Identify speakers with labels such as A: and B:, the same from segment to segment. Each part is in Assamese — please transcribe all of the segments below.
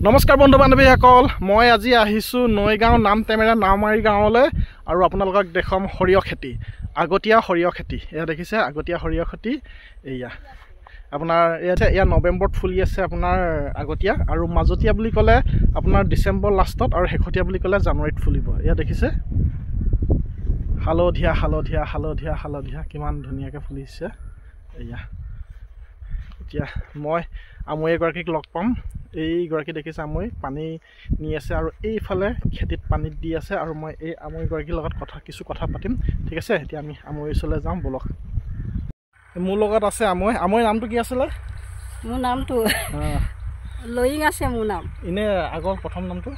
A: নমস্কাৰ বন্ধু বান্ধৱীসকল, মই আজি আহিছোঁ নৈগাঁও নামটেমেৰা নাওমাৰী গাঁৱলৈ আৰু আপোনালোকক দেখাম সৰিয়হ খেতি, আগতীয়া সৰিয়হ খেতি। এয়া দেখিছে আগতীয়া সৰিয়হ খেতি। এয়া আপোনাৰ এয়া নৱেম্বৰত ফুলি আছে আপোনাৰ আগতীয়া, আৰু মাজতীয়া বুলি ক'লে আপোনাৰ ডিচেম্বৰ লাষ্টত, আৰু শেহতীয়া বুলি ক'লে জানুৱাৰীত ফুলিব। এয়া দেখিছে হালধীয়া হালধীয়া হালধীয়া হালধীয়া কিমান ধুনীয়াকৈ ফুলিছে। এয়া এতিয়া মই আমৈ এগৰাকীক লগ পাম। এইগৰাকী দেখিছে আমৈ পানী নি আছে আৰু এইফালে খেতিত পানীত দি আছে, আৰু মই এই আমৈগৰাকীৰ লগত কিছু কথা পাতিম। ঠিক আছে, এতিয়া আমি আমৈৰ ওচৰলৈ যাম বলক। মোৰ লগত আছে আমৈ। আমৈৰ নামটো কি আছিলে?
B: মোৰ নামটো লয়িং আছে। মোৰ নাম
A: এনেই আগৰ প্ৰথম নামটো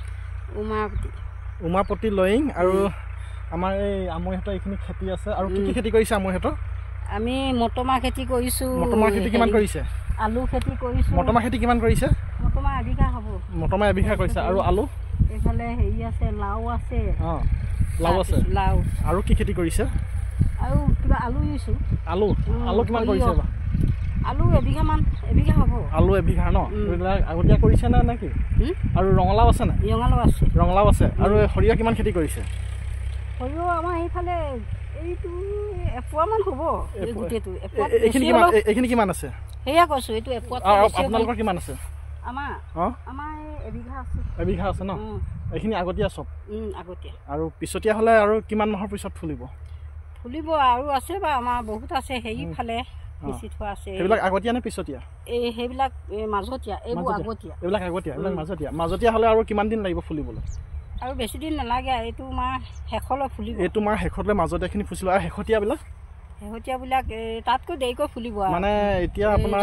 B: উমাপতি।
A: উমাপতি লয়িং। আৰু আমাৰ এই আমৈহঁতৰ এইখিনি খেতি আছে। আৰু কি কি খেতি কৰিছে আমৈহঁতৰ?
B: আমি মটৰমাহ খেতি কৰিছোঁ।
A: মটৰমাহ খেতি কিমান কৰিছে?
B: আলু খেতি কৰিছোঁ।
A: মটৰমাহ খেতি কিমান কৰিছে?
B: মটৰমাহ এবিঘা হ'ব।
A: মটৰমাহ এবিঘা কৰিছে। আৰু আলু?
B: এইফালে হেৰি আছে, লাও আছে।
A: অঁ, লাও আছে।
B: লাও
A: আৰু কি খেতি কৰিছে?
B: আৰু কিবা আলু ৰুইছোঁ।
A: আলু আলু কিমান কৰিছে বা?
B: আলু এবিঘা হ'ব।
A: আলু এবিঘা ন? এইবিলাক আগতীয়া কৰিছে নে নে কি? আৰু ৰঙালাও আছে নাই?
B: ৰঙালাও আছে।
A: ৰঙালাও আছে। আৰু সৰিয়হ কিমান খেতি কৰিছে?
B: সৰিয়হ আমাৰ এইফালে এইটো এপোৱামান হ'ব।
A: এইখিনি কিমান আছে?
B: সেয়া কৈছোঁ, এইটো এপোৱা।
A: আপোনালোকৰ কিমান আছে?
B: আমাৰ এবিঘা আছে।
A: এবিঘা আছে ন? এইখিনি আগতীয়া চব?
B: আগতীয়া।
A: আৰু পিছতীয়া হ'লে আৰু কিমান মাহৰ পিছত ফুলিব?
B: ফুলিব আৰু আছে বাৰু, আমাৰ বহুত আছে। সেইফালে বেছি থোৱা আছে।
A: সেইবিলাক আগতীয়া নে পিছতীয়া?
B: সেইবিলাক মাজতীয়া, এইবোৰ আগতীয়া।
A: এইবিলাক আগতীয়া, এইবিলাক মাজতীয়া হ'লে আৰু কিমান দিন লাগিব ফুলিবলৈ?
B: আৰু বেছি দিন নালাগে, এইটো মাহ শেষলৈ ফুলিব।
A: এইটো মাহ শেষলৈ মাজতীয়াখিনি ফুলিব। আৰু শেহতীয়াবিলাক
B: তাতকৈ দেৰিকৈ ফুলিব।
A: মানে এতিয়া আপোনাৰ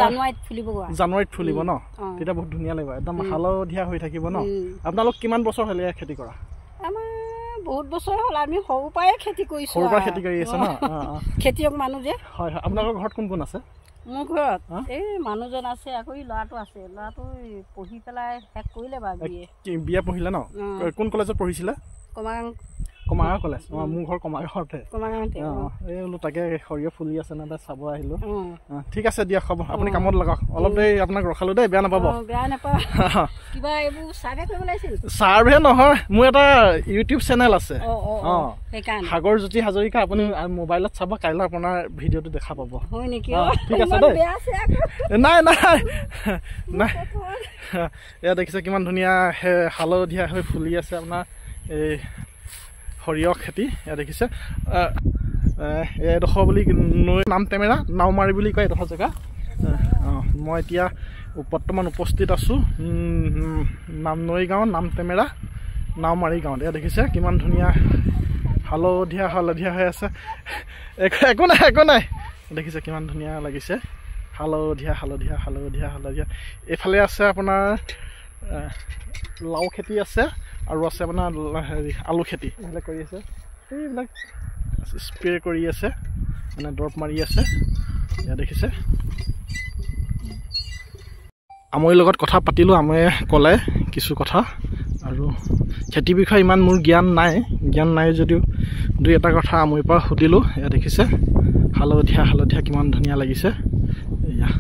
A: জানুৱাৰীত ফুলিব ন? তেতিয়া বহুত ধুনীয়া লাগিব, একদম হালধীয়া হৈ থাকিব ন? আপোনালোক কিমান বছৰ হ'লে খেতি কৰা?
B: আমাৰ বহুত বছৰ হ'ল, আমি সৰুৰ পৰাই খেতি কৰিছোঁ।
A: সৰুৰ পৰা খেতি কৰি আছে ন?
B: খেতিয়ক মানুহ যে।
A: হয় হয়। আপোনালোকৰ ঘৰত কোন কোন আছে?
B: মোৰ ঘৰত এই মানুহজন আছে, আকৌ ল'ৰাটো আছে। ল'ৰাটো পঢ়ি পেলাই শেষ কৰিলে বাৰু,
A: বিয়ে পঢ়িলে ন? কোন কলেজত পঢ়িছিলে? কমাৰ কলেজ। মোৰ ঘৰ কমাৰতে। এই বোলো তাকে সৰিয়হ ফুলি আছে নে চাব আহিলোঁ। ঠিক আছে দিয়ক, হ'ব। আপুনি কামত লগাওক। অলপ দেৰি আপোনাক ৰখালোঁ দেই, বেয়া নাপাব। ছাৰ্ভে নহয়, মোৰ এটা ইউটিউব চেনেল আছে। সাগৰজ্যোতি হাজৰিকা। আপুনি মোবাইলত চাব, কাইলৈ আপোনাৰ ভিডিঅ'টো দেখা পাব। ঠিক আছে দেই। নাই নাই নাই। এয়া দেখিছে কিমান ধুনীয়া হালধীয়া হৈ ফুলি আছে আপোনাৰ এই সৰিয়হ খেতি। এয়া দেখিছে এইডোখৰ বুলি নৈ নামটেমেৰা নাওমাৰী বুলি কয় এইডোখৰ জেগা। মই এতিয়া বৰ্তমান উপস্থিত আছোঁ নৈগাঁও নামটেমেৰা নাওমাৰী গাঁৱত। এয়া দেখিছে কিমান ধুনীয়া হালধীয়া হালধীয়া হৈ আছে। একো নাই একো নাই। দেখিছে কিমান ধুনীয়া লাগিছে, হালধীয়া হালধীয়া হালধীয়া হালধীয়া। এইফালে আছে আপোনাৰ লাও খেতি আছে, আৰু আছে আপোনাৰ হেৰি আলু খেতি এইবিলাক কৰি আছে। এইবিলাক স্প্ৰে কৰি আছে, মানে দৰৱ মাৰি আছে। এয়া দেখিছে। আমৈৰ লগত কথা পাতিলোঁ, আমৈয়ে ক'লে কিছু কথা। আৰু খেতিৰ বিষয়ে ইমান মোৰ জ্ঞান নাই যদিও দুই এটা কথা আমৈৰ পৰা সুধিলোঁ। এয়া দেখিছে হালধীয়া হালধীয়া কিমান ধুনীয়া লাগিছে। এয়া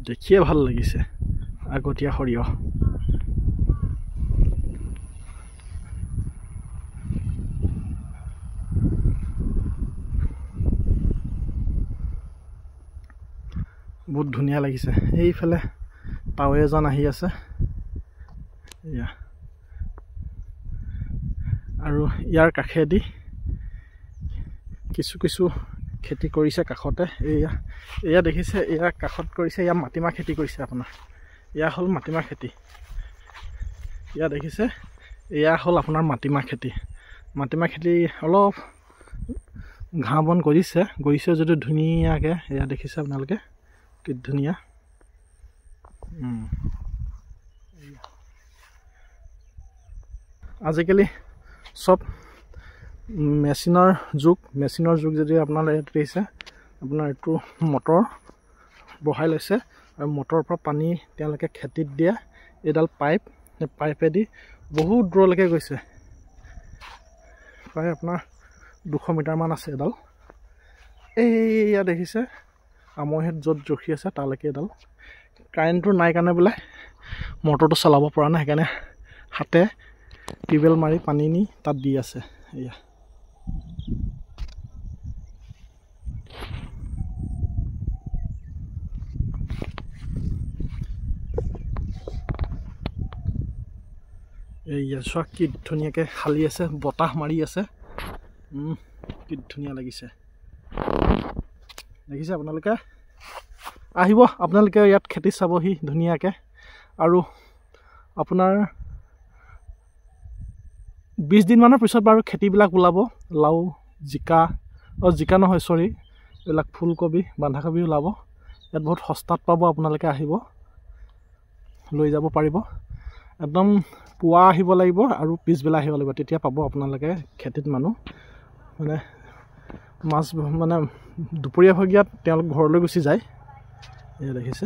A: দেখিয়ে ভাল লাগিছে আগতীয়া সৰিয়হ। বহুত ধুনীয়া লাগিছে। এইফালে তাৱে এজন আহি আছে। এয়া আৰু ইয়াৰ কাষেদি কিছু খেতি কৰিছে কাষতে। এয়া দেখিছে, এয়া কাষত কৰিছে, এয়া মাটিমাহ খেতি কৰিছে আপোনাৰ। এয়া হ'ল মাটিমাহ খেতি। এয়া দেখিছে, এয়া হ'ল আপোনাৰ মাটিমাহ খেতি। মাটিমাহ খেতি অলপ ঘাঁহ বন কৰিছে যদিও ধুনীয়াকৈ। এয়া দেখিছে আপোনালোকে কি ধুনীয়া। আজিকালি চব মেচিনৰ যুগ যদি আপোনালোকে ইয়াত দেখিছে, আপোনাৰ এইটো মটৰ বহাই লৈছে, আৰু মটৰৰ পৰা পানী তেওঁলোকে খেতিত দিয়ে। এইডাল পাইপ, সেই পাইপেদি বহুত দূৰলৈকে গৈছে, প্ৰায় আপোনাৰ 200 মিটাৰমান আছে এডাল এইয়া দেখিছে আমৈহেঁত য'ত ৰখি আছে তালৈকে এডাল কাৰেণ্টটো নাই কাৰণে বোলে মটৰটো চলাব পৰা নাই সেইকাৰণে হাতে টিউবেল মাৰি পানী নি তাত দি আছে এয়া এইয়া চোৱা কি ধুনীয়াকৈ খালি আছে বতাহ মাৰি আছে কি ধুনীয়া লাগিছে দেখিছে আপোনালোকে আহিব আপোনালোকে ইয়াত খেতি চাবহি ধুনীয়াকৈ আৰু আপোনাৰ 20 দিনমানৰ পিছত বাৰু খেতিবিলাক ওলাব লাও জিকা জিকা নহয় চৰি এইবিলাক ফুলকবি বন্ধাকবি ওলাব ইয়াত বহুত সস্তাত পাব আপোনালোকে আহিব লৈ যাব পাৰিব একদম পুৱা আহিব লাগিব আৰু পিছবেলা আহিব লাগিব তেতিয়া পাব আপোনালোকে খেতিত মানুহ মানে মাছ মানে দুপৰীয়া ভাগিয়াত তেওঁলোক ঘৰলৈ গুচি যায় এয়া দেখিছে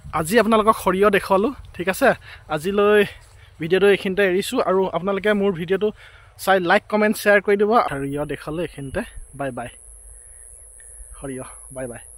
A: আজি আপোনালোকক সৰিয়হ দেখুৱালোঁ ঠিক আছে আজিলৈ ভিডিঅ'টো এইখিনিতে এৰিছোঁ আৰু আপোনালোকে মোৰ ভিডিঅ'টো চাই লাইক কমেণ্ট শ্বেয়াৰ কৰি দিব আৰু সৰিয়হ দেখালোঁ এইখিনিতে বাই বাই সৰিয়হ বাই বাই